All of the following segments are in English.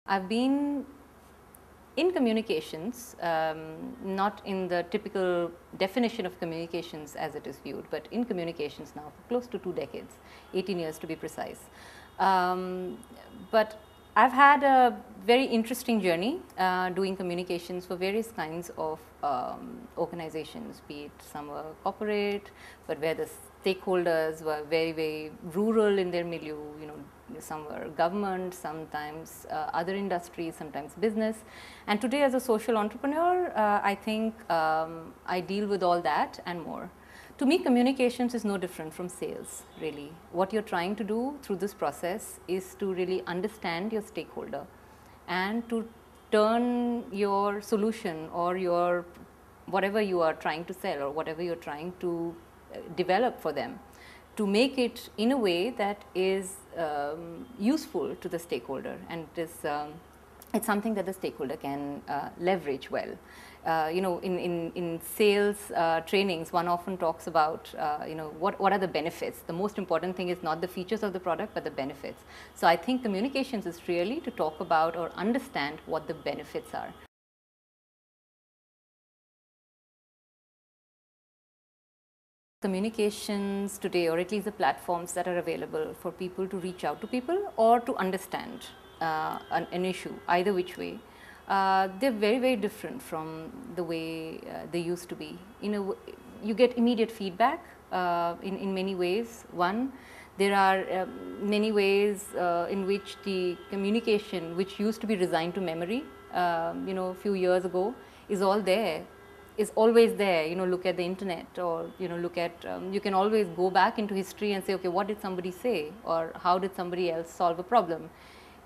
I've been in communications, not in the typical definition of communications as it is viewed, but in communications now for close to 2 decades, 18 years to be precise. But I've had a very interesting journey doing communications for various kinds of organizations, be it some were corporate, but where the stakeholders were very, very rural in their milieu, some were government, sometimes other industries, sometimes business. And today as a social entrepreneur, I think I deal with all that and more. To me, communications is no different from sales, really. What you're trying to do through this process is to really understand your stakeholder and to turn your solution or your whatever you are trying to sell or whatever you're trying to develop for them, to make it in a way that is useful to the stakeholder, and it's something that the stakeholder can leverage well. In sales trainings, one often talks about, what are the benefits. The most important thing is not the features of the product, but the benefits. So I think communications is really to talk about or understand what the benefits are. Communications today, or at least the platforms that are available for people to reach out to people or to understand an issue, either which way, they're very, very different from the way they used to be. You get immediate feedback in many ways. One, there are many ways in which the communication, which used to be resigned to memory, a few years ago, is all there. Is always there. Look at the internet, or look at you can always go back into history and say, okay, what did somebody say, or how did somebody else solve a problem.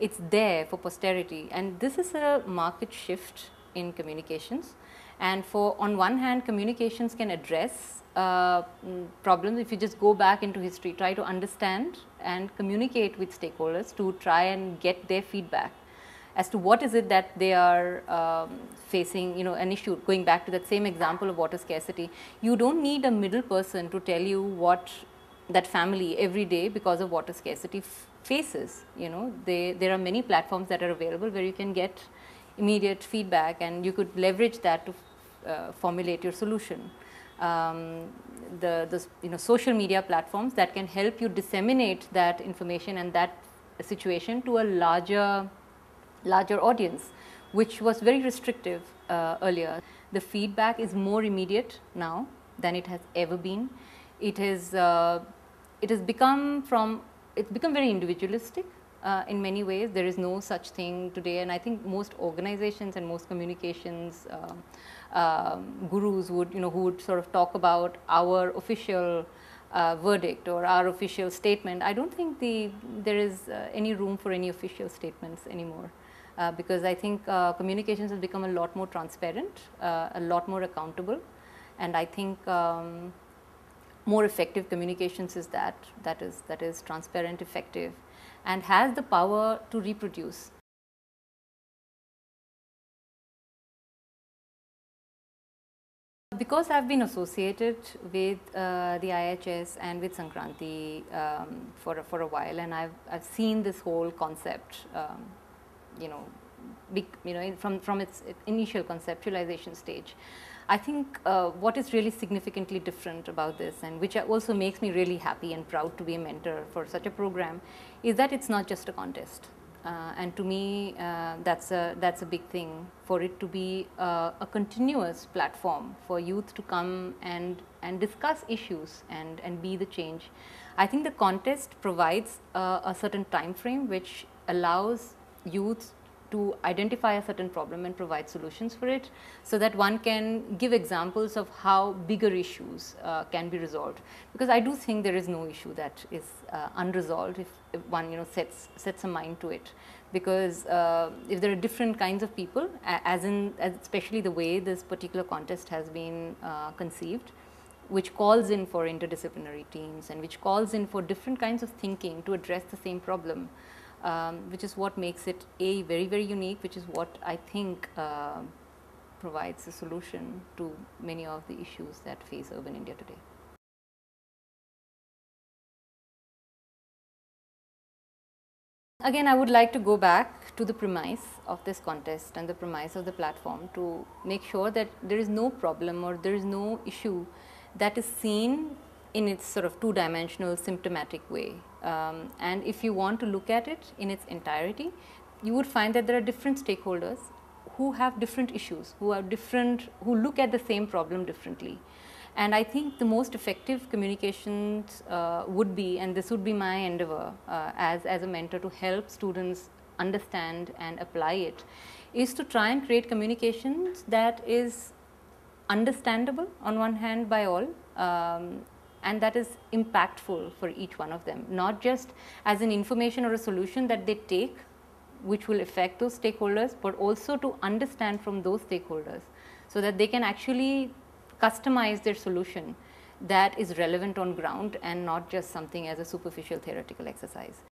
It's there for posterity, and this is a market shift in communications. And on one hand, communications can address problems if you just go back into history, try to understand and communicate with stakeholders to try and get their feedback as to what is it that they are facing, an issue. Going back to that same example of water scarcity, you don't need a middle person to tell you what that family every day because of water scarcity faces. There are many platforms that are available where you can get immediate feedback, and you could leverage that to formulate your solution. The social media platforms that can help you disseminate that information and that situation to a larger audience, which was very restrictive earlier. The feedback is more immediate now than it has ever been. It has become very individualistic in many ways. There is no such thing today, and I think most organizations and most communications gurus who would sort of talk about our official verdict or our official statement. I don't think there is any room for any official statements anymore. Because I think communications has become a lot more transparent, a lot more accountable, and I think more effective communications is that is transparent, effective, and has the power to reproduce. Because I've been associated with the IIHS and with san-kranti for a while, and I've seen this whole concept. From its initial conceptualization stage. I think what is really significantly different about this, and which also makes me really happy and proud to be a mentor for such a program, is that it's not just a contest. And to me, that's a big thing, for it to be a continuous platform for youth to come and discuss issues and be the change. I think the contest provides a certain time frame which allows youth to identify a certain problem and provide solutions for it, so that one can give examples of how bigger issues can be resolved. Because I do think there is no issue that is unresolved if one sets a mind to it. Because if there are different kinds of people, especially the way this particular contest has been conceived, which calls in for interdisciplinary teams and which calls in for different kinds of thinking to address the same problem. Which is what makes it very, very unique, which is what I think provides a solution to many of the issues that face urban India today. Again, I would like to go back to the premise of this contest and the premise of the platform, to make sure that there is no problem or there is no issue that is seen in its sort of two-dimensional symptomatic way. And if you want to look at it in its entirety, you would find that there are different stakeholders who have different issues, who look at the same problem differently. And I think the most effective communications would be, and this would be my endeavor as a mentor to help students understand and apply it, is to try and create communications that is understandable on one hand by all, and that is impactful for each one of them, not just as an information or a solution that they take which will affect those stakeholders, but also to understand from those stakeholders so that they can actually customize their solution that is relevant on ground and not just something as a superficial theoretical exercise.